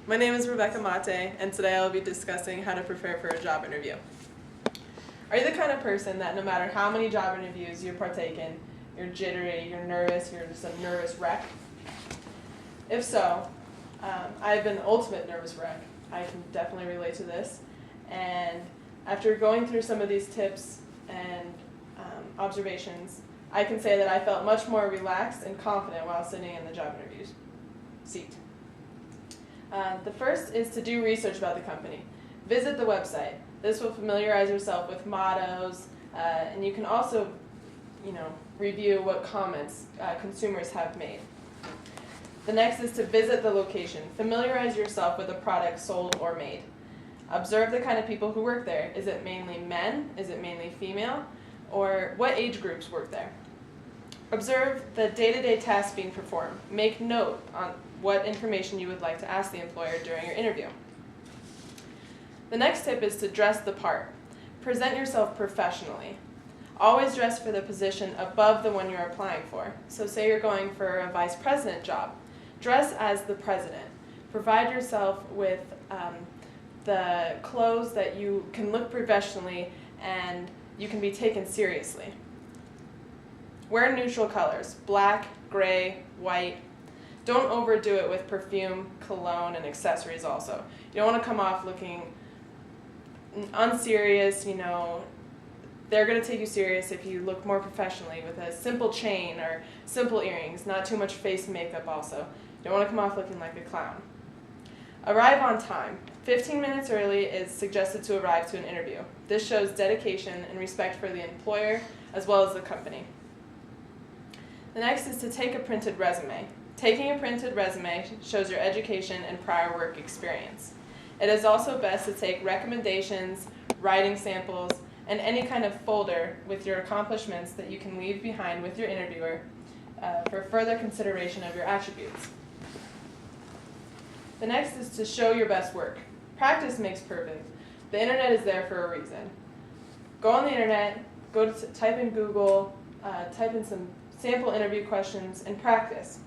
My name is Rebecca Motte, and today I will be discussing how to prepare for a job interview. Are you the kind of person that no matter how many job interviews you partake in, you're jittery, you're nervous, you're just a nervous wreck? If so, I've been the ultimate nervous wreck. I can definitely relate to this. And after going through some of these tips and observations, I can say that I felt much more relaxed and confident while sitting in the job interview seat. The first is to do research about the company. Visit the website. This will familiarize yourself with mottos, and you can also, review what comments consumers have made. The next is to visit the location. Familiarize yourself with the product sold or made. Observe the kind of people who work there. Is it mainly men? Is it mainly female? Or what age groups work there? Observe the day-to-day tasks being performed. Make note on what information you would like to ask the employer during your interview. The next tip is to dress the part. Present yourself professionally. Always dress for the position above the one you're applying for. So say you're going for a vice president job. Dress as the president. Provide yourself with the clothes that you can look professionally and you can be taken seriously. Wear neutral colors, black, gray, white. Don't overdo it with perfume, cologne, and accessories also. You don't want to come off looking unserious, They're going to take you serious if you look more professionally with a simple chain or simple earrings, not too much face makeup also. You don't want to come off looking like a clown. Arrive on time. 15 minutes early is suggested to arrive to an interview. This shows dedication and respect for the employer as well as the company. The next is to take a printed resume. Taking a printed resume shows your education and prior work experience. It is also best to take recommendations, writing samples, and any kind of folder with your accomplishments that you can leave behind with your interviewer for further consideration of your attributes. The next is to show your best work. Practice makes perfect. The internet is there for a reason. Go on the internet, type in Google, type in some sample interview questions, and practice.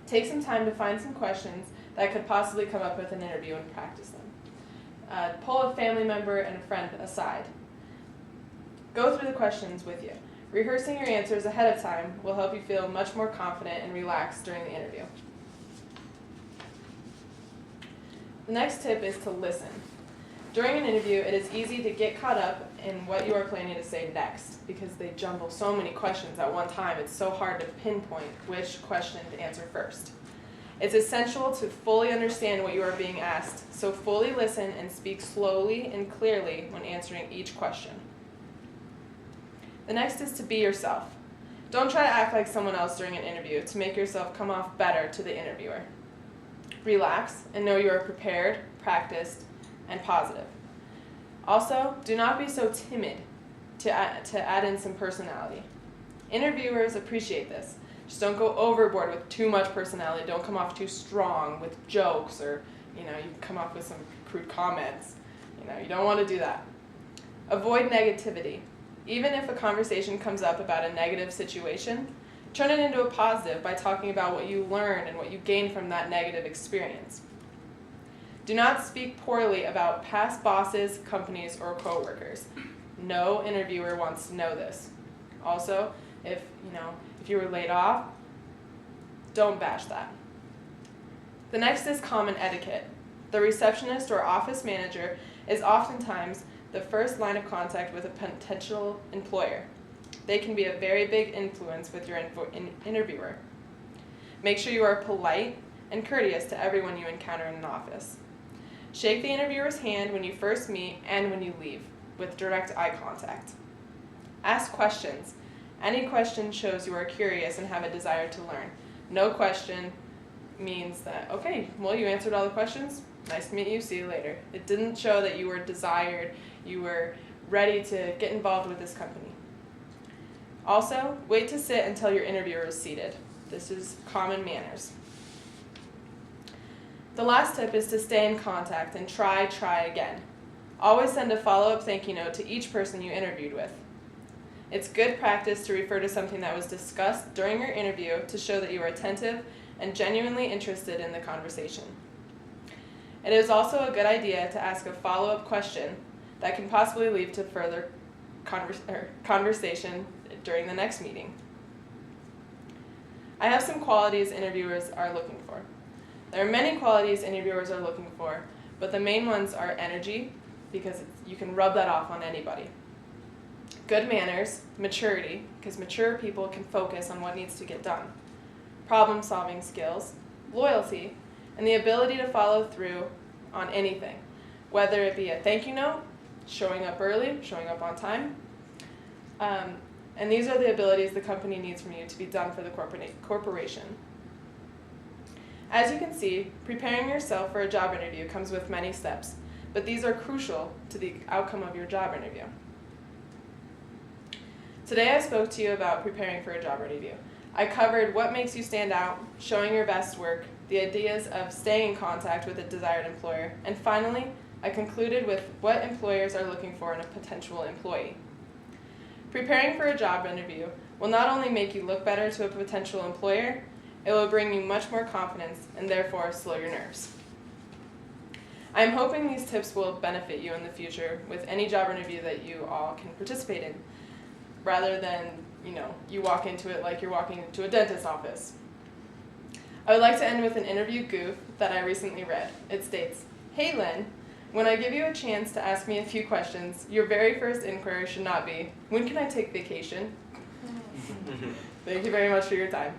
Take some time to find some questions that could possibly come up with an interview and practice them. Pull a family member and a friend aside. Go through the questions with you. Rehearsing your answers ahead of time will help you feel much more confident and relaxed during the interview. The next tip is to listen. During an interview, it is easy to get caught up in what you are planning to say next because they jumble so many questions at one time. It's so hard to pinpoint which question to answer first. It's essential to fully understand what you are being asked, so fully listen and speak slowly and clearly when answering each question. The next is to be yourself. Don't try to act like someone else during an interview to make yourself come off better to the interviewer. Relax and know you are prepared, practiced, and positive. Also, do not be so timid to add in some personality. Interviewers appreciate this. Just don't go overboard with too much personality. Don't come off too strong with jokes or, you come off with some crude comments. You don't want to do that. Avoid negativity. Even if a conversation comes up about a negative situation, turn it into a positive by talking about what you learned and what you gained from that negative experience. Do not speak poorly about past bosses, companies, or coworkers. No interviewer wants to know this. Also, if you were laid off, don't bash that. The next is common etiquette. The receptionist or office manager is oftentimes the first line of contact with a potential employer. They can be a very big influence with your interviewer. Make sure you are polite and courteous to everyone you encounter in an office. Shake the interviewer's hand when you first meet and when you leave, with direct eye contact. Ask questions. Any question shows you are curious and have a desire to learn. No question means that, okay, well, you answered all the questions. Nice to meet you. See you later. It didn't show that you were desired, you were ready to get involved with this company. Also, wait to sit until your interviewer is seated. This is common manners. The last tip is to stay in contact and try again. Always send a follow-up thank you note to each person you interviewed with. It's good practice to refer to something that was discussed during your interview to show that you are attentive and genuinely interested in the conversation. It is also a good idea to ask a follow-up question that can possibly lead to further conversation during the next meeting. I have some qualities interviewers are looking for. There are many qualities interviewers are looking for, but the main ones are energy, because you can rub that off on anybody. Good manners, maturity, because mature people can focus on what needs to get done. Problem-solving skills, loyalty, and the ability to follow through on anything, whether it be a thank you note, showing up early, showing up on time. And these are the abilities the company needs from you to be done for the corporation. As you can see, preparing yourself for a job interview comes with many steps, but these are crucial to the outcome of your job interview. Today I spoke to you about preparing for a job interview. I covered what makes you stand out, showing your best work, the ideas of staying in contact with a desired employer, and finally, I concluded with what employers are looking for in a potential employee. Preparing for a job interview will not only make you look better to a potential employer, it will bring you much more confidence and therefore slow your nerves. I am hoping these tips will benefit you in the future with any job interview that you all can participate in, rather than, you walk into it like you're walking into a dentist's office. I would like to end with an interview goof that I recently read. It states, "Hey Lynn, when I give you a chance to ask me a few questions, your very first inquiry should not be, when can I take vacation?" Thank you very much for your time.